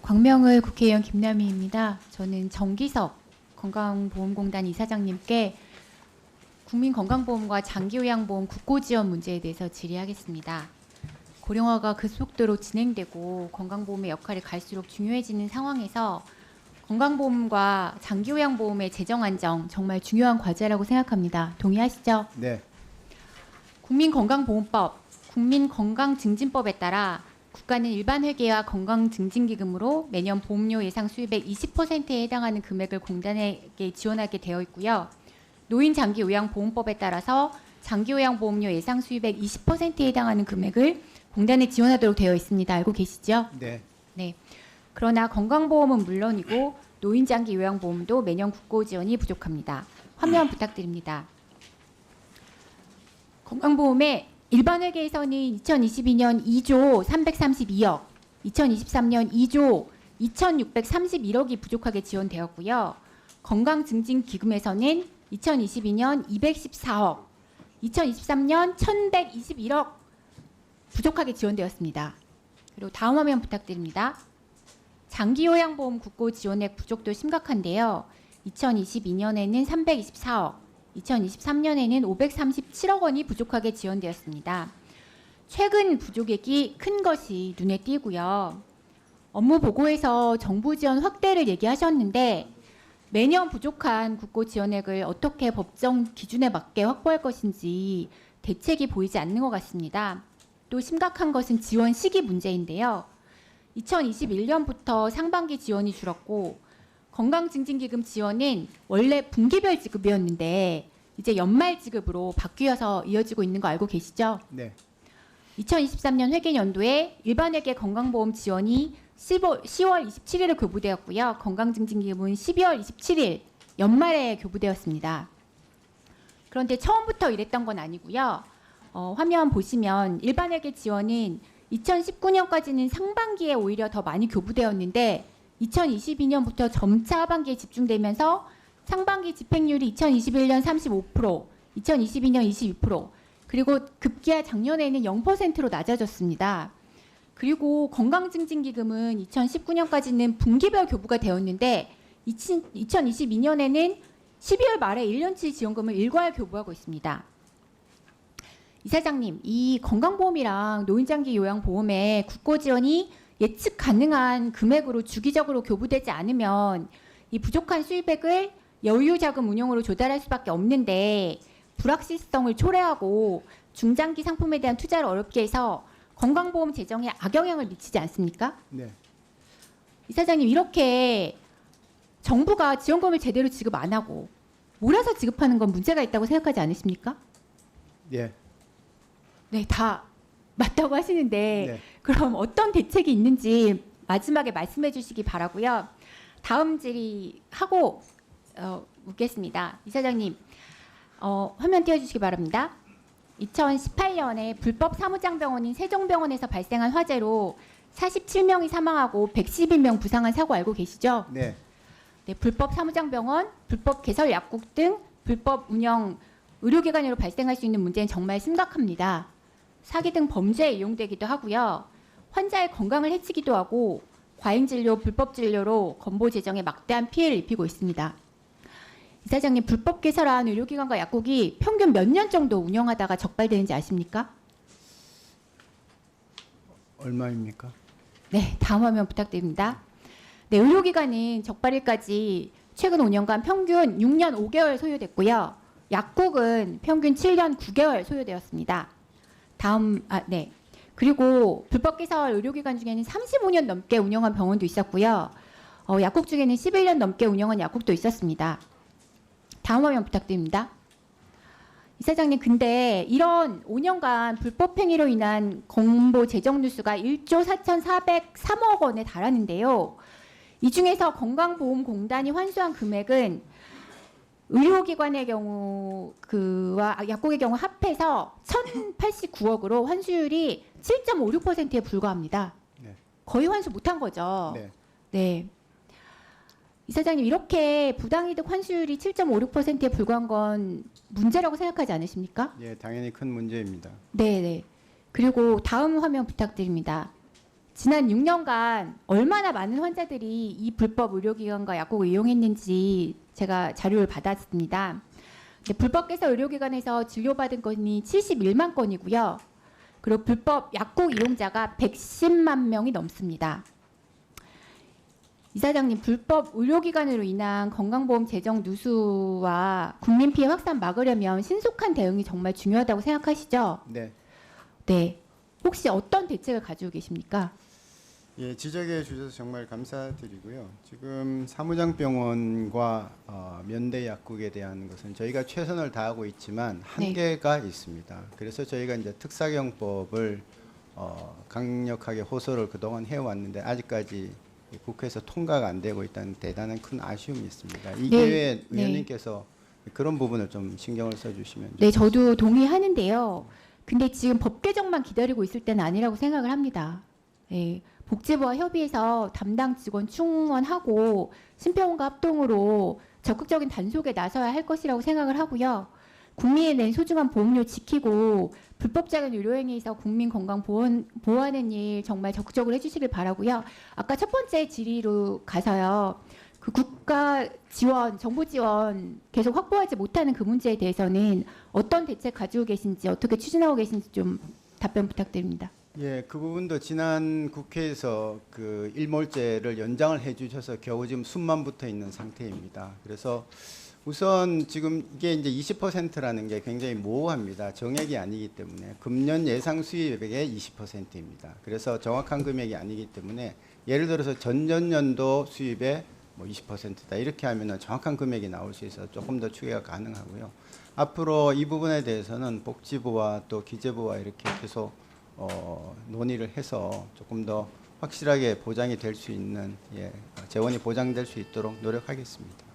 광명을 국회의원 김남희입니다. 저는 정기석 건강보험공단 이사장님께 국민건강보험과 장기요양보험 국고지원 문제에 대해서 질의하겠습니다. 고령화가 급속도로 진행되고 건강보험의 역할이 갈수록 중요해지는 상황에서 건강보험과 장기요양보험의 재정 안정 정말 중요한 과제라고 생각합니다. 동의하시죠? 네. 국민건강보험법, 국민건강증진법에 따라 국가는 일반회계와 건강증진기금으로 매년 보험료 예상 수입의 20%에 해당하는 금액을 공단에게 지원하게 되어 있고요. 노인장기요양보험법에 따라서 장기요양보험료 예상 수입의 20%에 해당하는 금액을 공단에 지원하도록 되어 있습니다. 알고 계시죠? 네. 네. 그러나 건강보험은 물론이고 노인장기요양보험도 매년 국고 지원이 부족합니다. 화면 부탁드립니다. 건강보험의 일반 회계에서는 2022년 2조 332억, 2023년 2조 2631억이 부족하게 지원되었고요. 건강증진기금에서는 2022년 214억, 2023년 1121억 부족하게 지원되었습니다. 그리고 다음 화면 부탁드립니다. 장기요양보험 국고 지원액 부족도 심각한데요. 2022년에는 324억, 2023년에는 537억 원이 부족하게 지원되었습니다. 최근 부족액이 큰 것이 눈에 띄고요. 업무 보고에서 정부 지원 확대를 얘기하셨는데 매년 부족한 국고 지원액을 어떻게 법정 기준에 맞게 확보할 것인지 대책이 보이지 않는 것 같습니다. 또 심각한 것은 지원 시기 문제인데요. 2021년부터 상반기 지원이 줄었고 건강증진기금 지원은 원래 분기별 지급이었는데 이제 연말 지급으로 바뀌어서 이어지고 있는 거 알고 계시죠? 네. 2023년 회계연도에 일반회계 건강보험 지원이 10월 27일에 교부되었고요. 건강증진기금은 12월 27일 연말에 교부되었습니다. 그런데 처음부터 이랬던 건 아니고요. 화면 보시면 일반회계 지원은 2019년까지는 상반기에 오히려 더 많이 교부되었는데 2022년부터 점차 하반기에 집중되면서 상반기 집행률이 2021년 35%, 2022년 22%, 그리고 급기야 작년에는 0%로 낮아졌습니다. 그리고 건강증진기금은 2019년까지는 분기별 교부가 되었는데 2022년에는 12월 말에 1년치 지원금을 일괄 교부하고 있습니다. 이사장님, 이 건강보험이랑 노인장기요양보험의 국고 지원이 예측 가능한 금액으로 주기적으로 교부되지 않으면 이 부족한 수입액을 여유자금 운용으로 조달할 수밖에 없는데 불확실성을 초래하고 중장기 상품에 대한 투자를 어렵게 해서 건강보험 재정에 악영향을 미치지 않습니까? 네. 이사장님, 이렇게 정부가 지원금을 제대로 지급 안 하고 몰아서 지급하는 건 문제가 있다고 생각하지 않으십니까? 예. 네, 다 맞다고 하시는데 네. 그럼 어떤 대책이 있는지 마지막에 말씀해 주시기 바라고요. 다음 질의하고 묻겠습니다. 이사장님, 화면 띄워주시기 바랍니다. 2018년에 불법 사무장병원인 세종병원에서 발생한 화재로 47명이 사망하고 111명 부상한 사고 알고 계시죠? 네. 네, 불법 사무장병원, 불법 개설 약국 등 불법 운영 의료기관으로 발생할 수 있는 문제는 정말 심각합니다. 사기 등 범죄에 이용되기도 하고요. 환자의 건강을 해치기도 하고 과잉진료, 불법진료로 건보 재정에 막대한 피해를 입히고 있습니다. 이사장님, 불법 개설한 의료기관과 약국이 평균 몇 년 정도 운영하다가 적발되는지 아십니까? 얼마입니까? 네, 다음 화면 부탁드립니다. 네, 의료기관은 적발일까지 최근 5년간 평균 6년 5개월 소요됐고요. 약국은 평균 7년 9개월 소요되었습니다. 네. 그리고 불법 개설 의료기관 중에는 35년 넘게 운영한 병원도 있었고요. 약국 중에는 11년 넘게 운영한 약국도 있었습니다. 다음 화면 부탁드립니다. 이사장님, 근데 이런 5년간 불법 행위로 인한 건보 재정 누수가 1조 4,403억 원에 달하는데요. 이 중에서 건강보험공단이 환수한 금액은 의료기관의 경우 그와 약국의 경우 합해서 1,089억으로 환수율이 7.56%에 불과합니다. 네. 거의 환수 못한 거죠. 네. 네. 이사장님, 이렇게 부당이득 환수율이 7.56%에 불과한 건 문제라고 생각하지 않으십니까? 예, 당연히 큰 문제입니다. 네. 그리고 다음 화면 부탁드립니다. 지난 6년간 얼마나 많은 환자들이 이 불법 의료기관과 약국을 이용했는지 제가 자료를 받았습니다. 네, 불법계사 의료기관에서 진료받은 건이 71만 건이고요. 그리고 불법 약국 이용자가 110만 명이 넘습니다. 이사장님, 불법 의료기관으로 인한 건강보험 재정 누수와 국민 피해 확산 막으려면 신속한 대응이 정말 중요하다고 생각하시죠? 네. 네. 혹시 어떤 대책을 가지고 계십니까? 예, 지적해 주셔서 정말 감사드리고요. 지금 사무장병원과 면대 약국에 대한 것은 저희가 최선을 다하고 있지만 한계가 있습니다. 그래서 저희가 이제 특사경법을 강력하게 호소를 그동안 해왔는데 아직까지 국회에서 통과가 안 되고 있다는 대단한 큰 아쉬움이 있습니다. 이계회 네. 의원님께서 그런 부분을 좀 신경을 써주시면 네, 좋겠습니다. 저도 동의하는데요. 근데 지금 법 개정만 기다리고 있을 때는 아니라고 생각을 합니다. 네, 복지부와 협의해서 담당 직원 충원하고 심평원과 합동으로 적극적인 단속에 나서야 할 것이라고 생각을 하고요. 국민이 낸 소중한 보험료 지키고 불법적인 의료행위에서 국민 건강 보호하는 일 정말 적극적으로 해주시길 바라고요. 아까 첫 번째 질의로 가서요. 그 국가 지원, 정부 지원 계속 확보하지 못하는 그 문제에 대해서는 어떤 대책 가지고 계신지 어떻게 추진하고 계신지 좀 답변 부탁드립니다. 예, 그 부분도 지난 국회에서 그 일몰제를 연장을 해주셔서 겨우 지금 숨만 붙어 있는 상태입니다. 그래서 우선 지금 이게 이제 20%라는 게 굉장히 모호합니다. 정액이 아니기 때문에 금년 예상 수입액의 20%입니다. 그래서 정확한 금액이 아니기 때문에 예를 들어서 전전년도 수입의 뭐 20%다 이렇게 하면은 정확한 금액이 나올 수 있어서 조금 더 추계가 가능하고요. 앞으로 이 부분에 대해서는 복지부와 또 기재부와 이렇게 계속 논의를 해서 조금 더 확실하게 보장이 될 수 있는 재원이 보장될 수 있도록 노력하겠습니다.